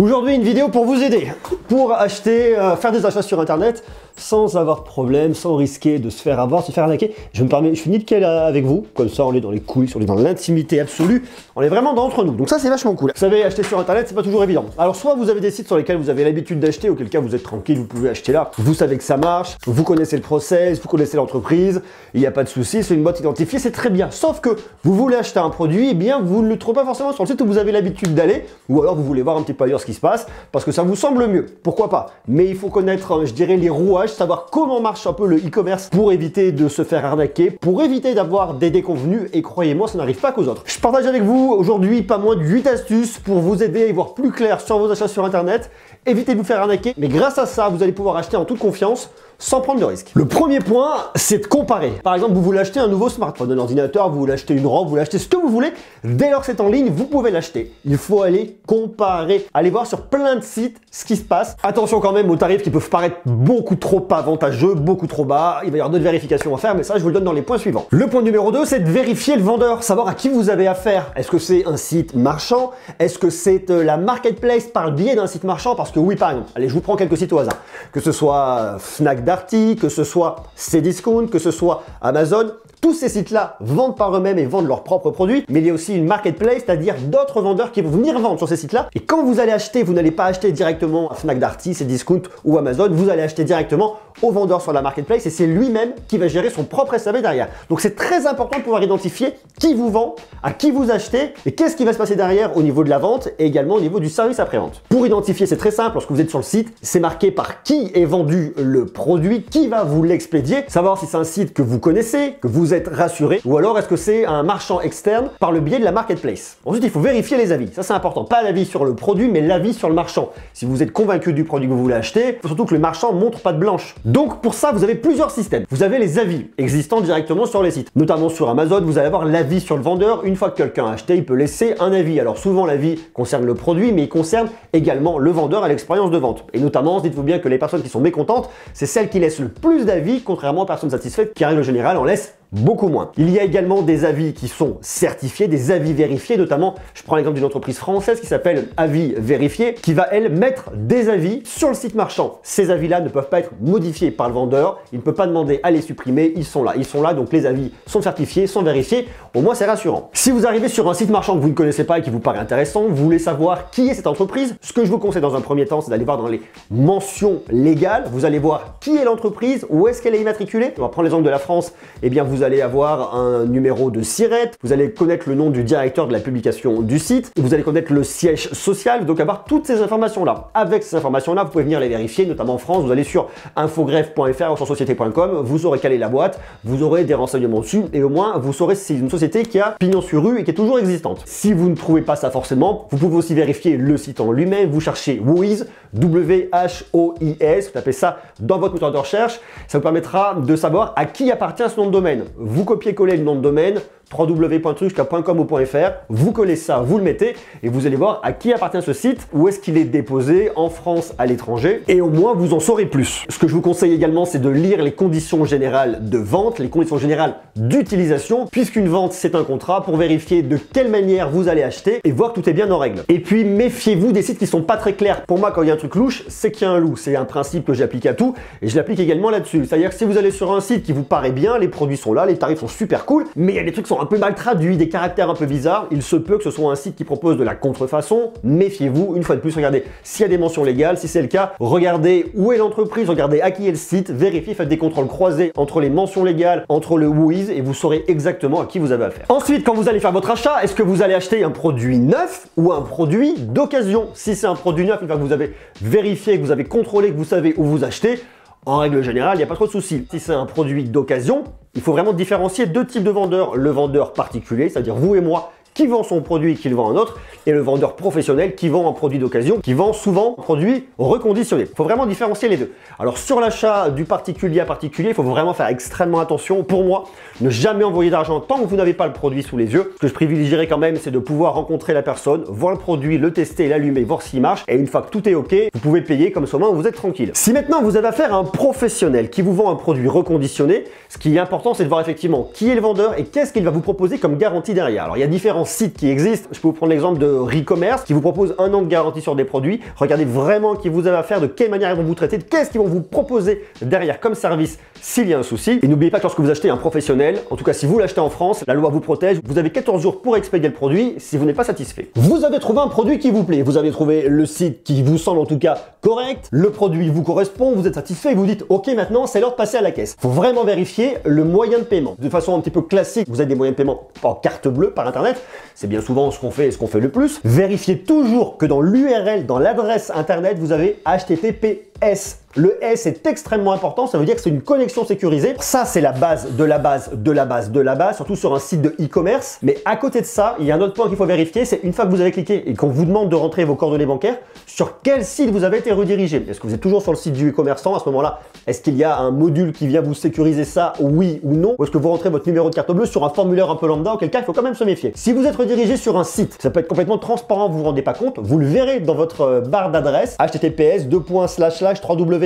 Aujourd'hui, une vidéo pour vous aider, pour acheter, faire des achats sur internet sans avoir de problème, sans risquer de se faire avoir, se faire arnaquer. Je suis nickel avec vous, comme ça on est dans les coulisses, on est dans l'intimité absolue, on est vraiment d'entre nous. Donc ça c'est vachement cool. Vous savez, acheter sur internet c'est pas toujours évident. Alors soit vous avez des sites sur lesquels vous avez l'habitude d'acheter, auquel cas vous êtes tranquille, vous pouvez acheter là, vous savez que ça marche, vous connaissez le process, vous connaissez l'entreprise, il n'y a pas de souci, c'est une boîte identifiée, c'est très bien. Sauf que vous voulez acheter un produit, et bien vous ne le trouvez pas forcément sur le site où vous avez l'habitude d'aller, ou alors vous voulez voir un petit peu ailleurs ce qui se passe, parce que ça vous semble mieux. Pourquoi pas? Mais il faut connaître, je dirais, les rouages, savoir comment marche un peu le e-commerce pour éviter de se faire arnaquer, pour éviter d'avoir des déconvenus, et croyez-moi, ça n'arrive pas qu'aux autres. Je partage avec vous aujourd'hui pas moins de 8 astuces pour vous aider à y voir plus clair sur vos achats sur internet, éviter de vous faire arnaquer, mais grâce à ça, vous allez pouvoir acheter en toute confiance, sans prendre de risque. Le premier point, c'est de comparer. Par exemple, vous voulez acheter un nouveau smartphone, un ordinateur, vous voulez acheter une robe, vous voulez acheter ce que vous voulez. Dès lors que c'est en ligne, vous pouvez l'acheter. Il faut aller comparer, aller voir sur plein de sites ce qui se passe. Attention quand même aux tarifs qui peuvent paraître beaucoup trop avantageux, beaucoup trop bas. Il va y avoir d'autres vérifications à faire, mais ça, je vous le donne dans les points suivants. Le point numéro 2, c'est de vérifier le vendeur, savoir à qui vous avez affaire. Est-ce que c'est un site marchand? Est-ce que c'est la marketplace par le biais d'un site marchand? Parce que oui, par exemple, allez, je vous prends quelques sites au hasard. Que ce soit Fnac Darty, que ce soit Cdiscount, que ce soit Amazon, tous ces sites-là vendent par eux-mêmes et vendent leurs propres produits, mais il y a aussi une marketplace, c'est-à-dire d'autres vendeurs qui vont venir vendre sur ces sites-là. Et quand vous allez acheter, vous n'allez pas acheter directement à Fnac Darty, Cdiscount ou Amazon, vous allez acheter directement au vendeur sur la marketplace et c'est lui-même qui va gérer son propre SAV derrière. Donc c'est très important de pouvoir identifier qui vous vend, à qui vous achetez et qu'est-ce qui va se passer derrière au niveau de la vente et également au niveau du service après-vente. Pour identifier, c'est très simple, lorsque vous êtes sur le site, c'est marqué par qui est vendu le produit, qui va vous l'expédier, savoir si c'est un site que vous connaissez, que vous êtes rassuré, ou alors est-ce que c'est un marchand externe par le biais de la marketplace. Ensuite, il faut vérifier les avis. Ça, c'est important. Pas l'avis sur le produit, mais l'avis sur le marchand. Si vous êtes convaincu du produit que vous voulez acheter, faut surtout que le marchand montre pas de blanche. Donc, pour ça, vous avez plusieurs systèmes. Vous avez les avis existants directement sur les sites. Notamment sur Amazon, vous allez avoir l'avis sur le vendeur. Une fois que quelqu'un a acheté, il peut laisser un avis. Alors, souvent, l'avis concerne le produit, mais il concerne également le vendeur à l'expérience de vente. Et notamment, dites-vous bien que les personnes qui sont mécontentes, c'est celles qui laissent le plus d'avis, contrairement aux personnes satisfaites qui, en règle générale, en laissent beaucoup moins. Il y a également des avis qui sont certifiés, des avis vérifiés, notamment, je prends l'exemple d'une entreprise française qui s'appelle Avis Vérifié, qui va, elle, mettre des avis sur le site marchand. Ces avis-là ne peuvent pas être modifiés par le vendeur, il ne peut pas demander à les supprimer, ils sont là, donc les avis sont certifiés, sont vérifiés, au moins c'est rassurant. Si vous arrivez sur un site marchand que vous ne connaissez pas et qui vous paraît intéressant, vous voulez savoir qui est cette entreprise, ce que je vous conseille dans un premier temps, c'est d'aller voir dans les mentions légales, vous allez voir qui est l'entreprise, où est-ce qu'elle est immatriculée. On va prendre l'exemple de la France, eh bien vous allez avoir un numéro de SIRET, vous allez connaître le nom du directeur de la publication du site, vous allez connaître le siège social, donc avoir toutes ces informations-là. Avec ces informations-là, vous pouvez venir les vérifier, notamment en France, vous allez sur infogreffe.fr ou sur société.com, vous aurez calé la boîte, vous aurez des renseignements dessus, et au moins vous saurez si c'est une société qui a pignon sur rue et qui est toujours existante. Si vous ne trouvez pas ça forcément, vous pouvez aussi vérifier le site en lui-même, vous cherchez Whois, W-H-O-I-S, vous tapez ça dans votre moteur de recherche, ça vous permettra de savoir à qui appartient ce nom de domaine. Vous copiez-collez le nom de domaine, www.truc.com ou .fr, vous collez ça, vous le mettez et vous allez voir à qui appartient ce site, où est-ce qu'il est déposé, en France, à l'étranger, et au moins vous en saurez plus. Ce que je vous conseille également, c'est de lire les conditions générales de vente, les conditions générales d'utilisation, puisqu'une vente c'est un contrat, pour vérifier de quelle manière vous allez acheter et voir que tout est bien en règle. Et puis méfiez-vous des sites qui sont pas très clairs. Pour moi, quand il y a un truc louche, c'est qu'il y a un loup. C'est un principe que j'applique à tout et je l'applique également là-dessus. C'est-à-dire que si vous allez sur un site qui vous paraît bien, les produits sont là, les tarifs sont super cool, mais il y a des trucs qui sont un peu mal traduits, des caractères un peu bizarres, il se peut que ce soit un site qui propose de la contrefaçon. Méfiez-vous, une fois de plus, regardez s'il y a des mentions légales, si c'est le cas, regardez où est l'entreprise, regardez à qui est le site, vérifiez, faites des contrôles croisés entre les mentions légales, entre le Whois, et vous saurez exactement à qui vous avez affaire. Ensuite, quand vous allez faire votre achat, est-ce que vous allez acheter un produit neuf ou un produit d'occasion? Si c'est un produit neuf, une fois que vous avez vérifié, que vous avez contrôlé, que vous savez où vous achetez, en règle générale, il n'y a pas trop de soucis. Si c'est un produit d'occasion, il faut vraiment différencier deux types de vendeurs. Le vendeur particulier, c'est-à-dire vous et moi, qui vend son produit et qui le vend à un autre, et le vendeur professionnel qui vend un produit d'occasion, qui vend souvent un produit reconditionné. Il faut vraiment différencier les deux. Alors sur l'achat du particulier à particulier, il faut vraiment faire extrêmement attention. Pour moi, ne jamais envoyer d'argent tant que vous n'avez pas le produit sous les yeux. Ce que je privilégierais quand même, c'est de pouvoir rencontrer la personne, voir le produit, le tester, l'allumer, voir s'il marche, et une fois que tout est ok, vous pouvez payer, comme ça au moins vous êtes tranquille. Si maintenant vous avez affaire à un professionnel qui vous vend un produit reconditionné, ce qui est important, c'est de voir effectivement qui est le vendeur et qu'est-ce qu'il va vous proposer comme garantie derrière. Alors il y a différents sites qui existent. Je peux vous prendre l'exemple de Recommerce qui vous propose 1 an de garantie sur des produits. Regardez vraiment qui vous avez affaire, de quelle manière ils vont vous traiter, qu'est-ce qu'ils vont vous proposer derrière comme service s'il y a un souci. Et n'oubliez pas que lorsque vous achetez un professionnel, en tout cas si vous l'achetez en France, la loi vous protège. Vous avez 14 jours pour expédier le produit si vous n'êtes pas satisfait. Vous avez trouvé un produit qui vous plaît, vous avez trouvé le site qui vous semble en tout cas correct, le produit vous correspond, vous êtes satisfait et vous dites ok, maintenant c'est l'heure de passer à la caisse. Il faut vraiment vérifier le moyen de paiement. De façon un petit peu classique, vous avez des moyens de paiement en carte bleue par internet, c'est bien souvent ce qu'on fait et ce qu'on fait le plus. Vérifiez toujours que dans l'URL, dans l'adresse internet, vous avez HTTPS. Le S est extrêmement important, ça veut dire que c'est une connexion sécurisée. Ça, c'est la base de la base de la base de la base, surtout sur un site de e-commerce. Mais à côté de ça, il y a un autre point qu'il faut vérifier, c'est une fois que vous avez cliqué et qu'on vous demande de rentrer vos coordonnées bancaires, sur quel site vous avez été redirigé. Est-ce que vous êtes toujours sur le site du e-commerçant à ce moment-là? Est-ce qu'il y a un module qui vient vous sécuriser ça, oui ou non? Ou est-ce que vous rentrez votre numéro de carte bleue sur un formulaire un peu lambda, auquel cas il faut quand même se méfier. Si vous êtes redirigé sur un site, ça peut être complètement transparent, vous vous rendez pas compte, vous le verrez dans votre barre d'adresse, https://www.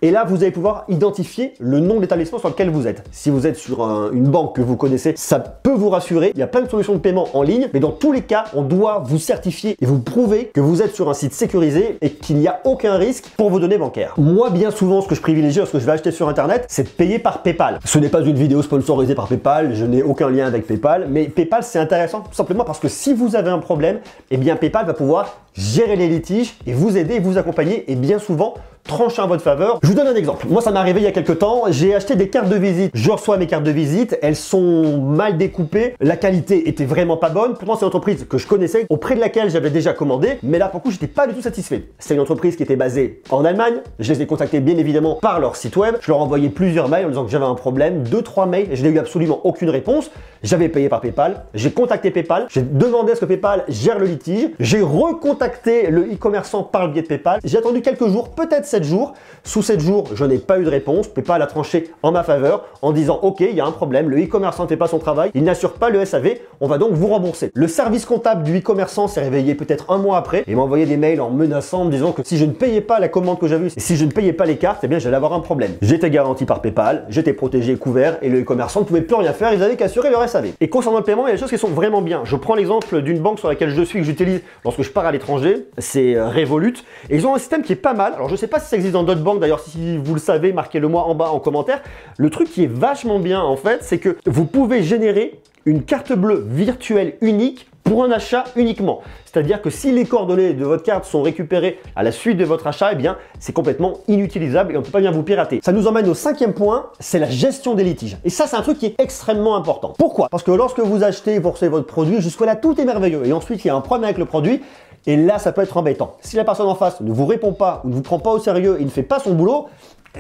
Et là, vous allez pouvoir identifier le nom de l'établissement sur lequel vous êtes. Si vous êtes sur une banque que vous connaissez, ça peut vous rassurer. Il y a plein de solutions de paiement en ligne, mais dans tous les cas, on doit vous certifier et vous prouver que vous êtes sur un site sécurisé et qu'il n'y a aucun risque pour vos données bancaires. Moi, bien souvent, ce que je privilégie lorsque je vais acheter sur Internet, c'est de payer par PayPal. Ce n'est pas une vidéo sponsorisée par PayPal, je n'ai aucun lien avec PayPal, mais PayPal, c'est intéressant tout simplement parce que si vous avez un problème, eh bien PayPal va pouvoir gérer les litiges et vous aider, vous accompagner et bien souvent trancher en votre faveur. Je vous donne un exemple. Moi, ça m'est arrivé il y a quelques temps. J'ai acheté des cartes de visite. Je reçois mes cartes de visite. Elles sont mal découpées. La qualité était vraiment pas bonne. Pourtant, c'est une entreprise que je connaissais, auprès de laquelle j'avais déjà commandé. Mais là, pour le coup, j'étais pas du tout satisfait. C'est une entreprise qui était basée en Allemagne. Je les ai contactés bien évidemment par leur site web. Je leur ai envoyé plusieurs mails en disant que j'avais un problème. 2-3 mails. Et je n'ai eu absolument aucune réponse. J'avais payé par PayPal. J'ai contacté PayPal. J'ai demandé à ce que PayPal gère le litige. J'ai recontacté le e-commerçant par le biais de PayPal. J'ai attendu quelques jours, peut-être 7 jours. Sous 7 jours, je n'ai pas eu de réponse. PayPal a tranché en ma faveur en disant ok, il y a un problème, le e-commerçant ne fait pas son travail, il n'assure pas le SAV, on va donc vous rembourser. Le service comptable du e-commerçant s'est réveillé peut-être un mois après et m'a envoyé des mails en menaçant, en me disant que si je ne payais pas la commande que j'avais eue et si je ne payais pas les cartes, eh bien j'allais avoir un problème. J'étais garanti par PayPal, j'étais protégé, couvert et le e-commerçant ne pouvait plus rien faire, ils avaient qu'assurer leur SAV. Et concernant le paiement, il y a des choses qui sont vraiment bien. Je prends l'exemple d'une banque sur laquelle je suis, que j'utilise lorsque je pars à l'étranger, c'est Revolut, et ils ont un système qui est pas mal. Alors je sais pas si ça existe dans d'autres banques, d'ailleurs si vous le savez, marquez-le moi en bas en commentaire. Le truc qui est vachement bien en fait, c'est que vous pouvez générer une carte bleue virtuelle unique pour un achat uniquement. C'est-à-dire que si les coordonnées de votre carte sont récupérées à la suite de votre achat, eh bien c'est complètement inutilisable et on ne peut pas bien vous pirater. Ça nous emmène au 5e point, c'est la gestion des litiges. Et ça, c'est un truc qui est extrêmement important. Pourquoi? Parce que lorsque vous achetez, vous recevez votre produit, jusque-là tout est merveilleux. Et ensuite, il y a un problème avec le produit. Et là, ça peut être embêtant. Si la personne en face ne vous répond pas ou ne vous prend pas au sérieux et ne fait pas son boulot,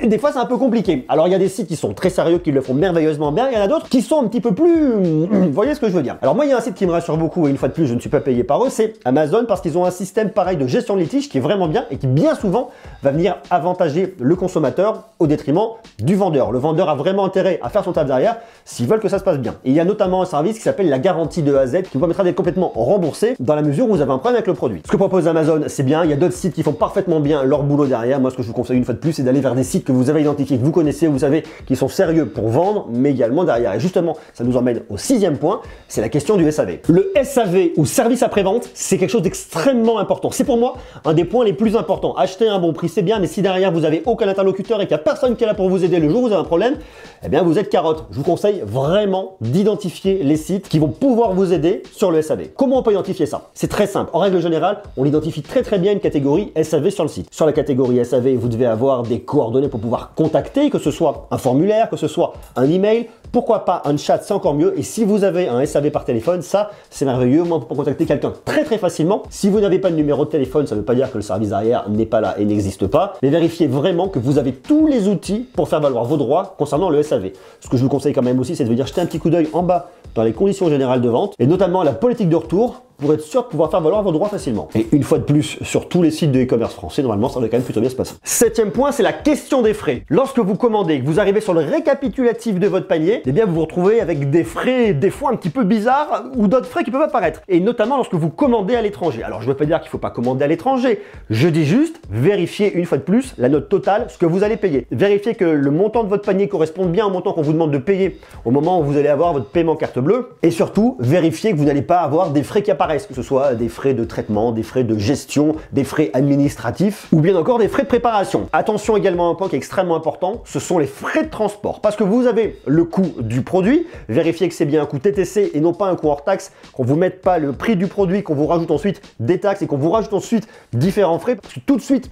des fois, c'est un peu compliqué. Alors, il y a des sites qui sont très sérieux, qui le font merveilleusement bien. Il y en a d'autres qui sont un petit peu plus... Vous voyez ce que je veux dire? Alors, moi, il y a un site qui me rassure beaucoup, et une fois de plus, je ne suis pas payé par eux, c'est Amazon, parce qu'ils ont un système pareil de gestion de litige qui est vraiment bien et qui, bien souvent, va venir avantager le consommateur au détriment du vendeur. Le vendeur a vraiment intérêt à faire son taf derrière s'ils veulent que ça se passe bien. Et il y a notamment un service qui s'appelle la garantie de A à Z, qui vous permettra d'être complètement remboursé dans la mesure où vous avez un problème avec le produit. Ce que propose Amazon, c'est bien. Il y a d'autres sites qui font parfaitement bien leur boulot derrière. Moi, ce que je vous conseille une fois de plus, c'est d'aller vers des sites que vous avez identifiés, que vous connaissez, vous savez, qui sont sérieux pour vendre, mais également derrière. Et justement, ça nous emmène au 6e point, c'est la question du SAV. Le SAV ou service après-vente, c'est quelque chose d'extrêmement important. C'est pour moi un des points les plus importants. Acheter un bon prix, c'est bien, mais si derrière vous avez aucun interlocuteur et qu'il n'y a personne qui est là pour vous aider le jour où vous avez un problème, eh bien vous êtes carotte. Je vous conseille vraiment d'identifier les sites qui vont pouvoir vous aider sur le SAV. Comment on peut identifier ça? C'est très simple. En règle générale, on identifie très bien une catégorie SAV sur le site. Sur la catégorie SAV, vous devez avoir des coordonnées pour pouvoir contacter, que ce soit un formulaire, que ce soit un email, pourquoi pas un chat, c'est encore mieux. Et si vous avez un SAV par téléphone, ça c'est merveilleux. Moi, pour contacter quelqu'un très facilement. Si vous n'avez pas de numéro de téléphone, ça ne veut pas dire que le service derrière n'est pas là et n'existe pas. Mais vérifiez vraiment que vous avez tous les outils pour faire valoir vos droits concernant le SAV. Ce que je vous conseille quand même aussi, c'est de venir jeter un petit coup d'œil en bas dans les conditions générales de vente et notamment la politique de retour. pour être sûr de pouvoir faire valoir vos droits facilement. Et une fois de plus, sur tous les sites de e-commerce français, normalement, ça va quand même plutôt bien se passer. Septième point, c'est la question des frais. Lorsque vous commandez, que vous arrivez sur le récapitulatif de votre panier, eh bien, vous vous retrouvez avec des frais, des fois un petit peu bizarres, ou d'autres frais qui peuvent apparaître. Et notamment lorsque vous commandez à l'étranger. Alors, je ne veux pas dire qu'il ne faut pas commander à l'étranger. Je dis juste, vérifiez une fois de plus la note totale, ce que vous allez payer. Vérifiez que le montant de votre panier corresponde bien au montant qu'on vous demande de payer au moment où vous allez avoir votre paiement carte bleue. Et surtout, vérifiez que vous n'allez pas avoir des frais qui apparaissent, que ce soit des frais de traitement, des frais de gestion, des frais administratifs, ou bien encore des frais de préparation. Attention également à un point qui est extrêmement important, ce sont les frais de transport. Parce que vous avez le coût du produit, vérifiez que c'est bien un coût TTC et non pas un coût hors taxe, qu'on vous mette pas le prix du produit, qu'on vous rajoute ensuite des taxes et qu'on vous rajoute ensuite différents frais, parce que tout de suite,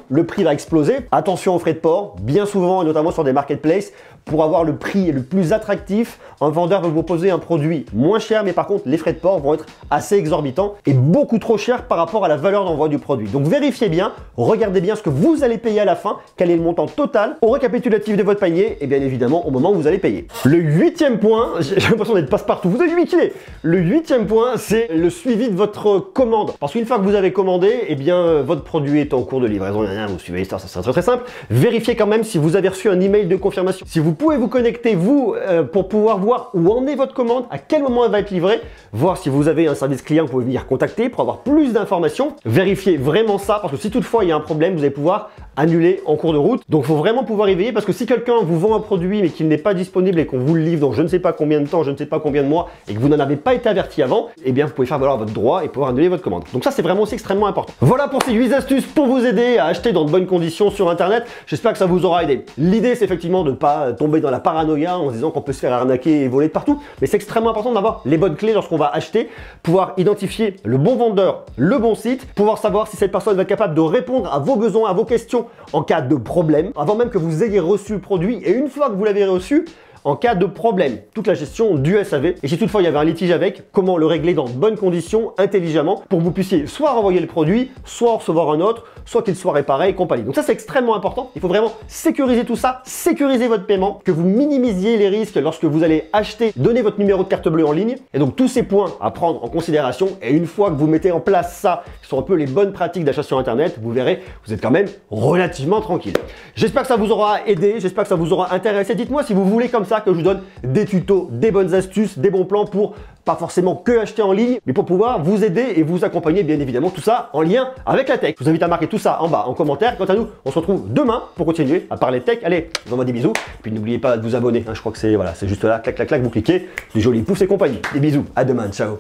le prix va exploser. Attention aux frais de port, bien souvent, et notamment sur des marketplaces, pour avoir le prix le plus attractif, un vendeur va vous proposer un produit moins cher, mais par contre, les frais de port vont être assez exorbitants et beaucoup trop chers par rapport à la valeur d'envoi du produit. Donc vérifiez bien, regardez bien ce que vous allez payer à la fin, quel est le montant total au récapitulatif de votre panier et bien évidemment au moment où vous allez payer. Le huitième point, j'ai l'impression d'être passe-partout, vous avez vu qui il est. Le huitième point, c'est le suivi de votre commande. Parce qu'une fois que vous avez commandé, eh bien votre produit est en cours de livraison, vous suivez l'histoire, ça sera très simple. Vérifiez quand même si vous avez reçu un email de confirmation. Si vous pouvez vous connecter, pour pouvoir voir où en est votre commande, à quel moment elle va être livrée, voir si vous avez un service client que vous pouvez venir contacter pour avoir plus d'informations. Vérifiez vraiment ça, parce que si toutefois il y a un problème, vous allez pouvoir annuler en cours de route. Donc il faut vraiment pouvoir y veiller, parce que si quelqu'un vous vend un produit mais qu'il n'est pas disponible et qu'on vous le livre dans je ne sais pas combien de temps, je ne sais pas combien de mois, et que vous n'en avez pas été averti avant, eh bien vous pouvez faire valoir votre droit et pouvoir annuler votre commande. Donc ça c'est vraiment aussi extrêmement important. Voilà pour ces 8 astuces pour vous aider à acheter dans de bonnes conditions sur internet. J'espère que ça vous aura aidé. L'idée c'est effectivement de ne pas tomber dans la paranoïa en se disant qu'on peut se faire arnaquer et voler de partout, mais c'est extrêmement important d'avoir les bonnes clés lorsqu'on va acheter, pouvoir identifier le bon vendeur, le bon site, pouvoir savoir si cette personne va être capable de répondre à vos besoins, à vos questions en cas de problème, avant même que vous ayez reçu le produit, et une fois que vous l'avez reçu, en cas de problème, toute la gestion du SAV. Et si toutefois il y avait un litige avec, comment le régler dans de bonnes conditions, intelligemment, pour que vous puissiez soit renvoyer le produit, soit en recevoir un autre, soit qu'il soit réparé et compagnie. Donc ça c'est extrêmement important. Il faut vraiment sécuriser tout ça, sécuriser votre paiement, que vous minimisiez les risques lorsque vous allez acheter, donner votre numéro de carte bleue en ligne. Et donc tous ces points à prendre en considération. Et une fois que vous mettez en place ça, qui sont un peu les bonnes pratiques d'achat sur Internet, vous verrez, vous êtes quand même relativement tranquille. J'espère que ça vous aura aidé, j'espère que ça vous aura intéressé. Dites-moi si vous voulez comme ça que je vous donne des tutos, des bonnes astuces, des bons plans pour pas forcément que acheter en ligne, mais pour pouvoir vous aider et vous accompagner, bien évidemment, tout ça en lien avec la tech. Je vous invite à marquer tout ça en bas en commentaire. Quant à nous, on se retrouve demain pour continuer à parler tech. Allez, je vous envoie des bisous. Puis n'oubliez pas de vous abonner. Je crois que c'est voilà, c'est juste là, clac, clac, clac, vous cliquez, du joli pouce et compagnie. Des bisous, à demain, ciao.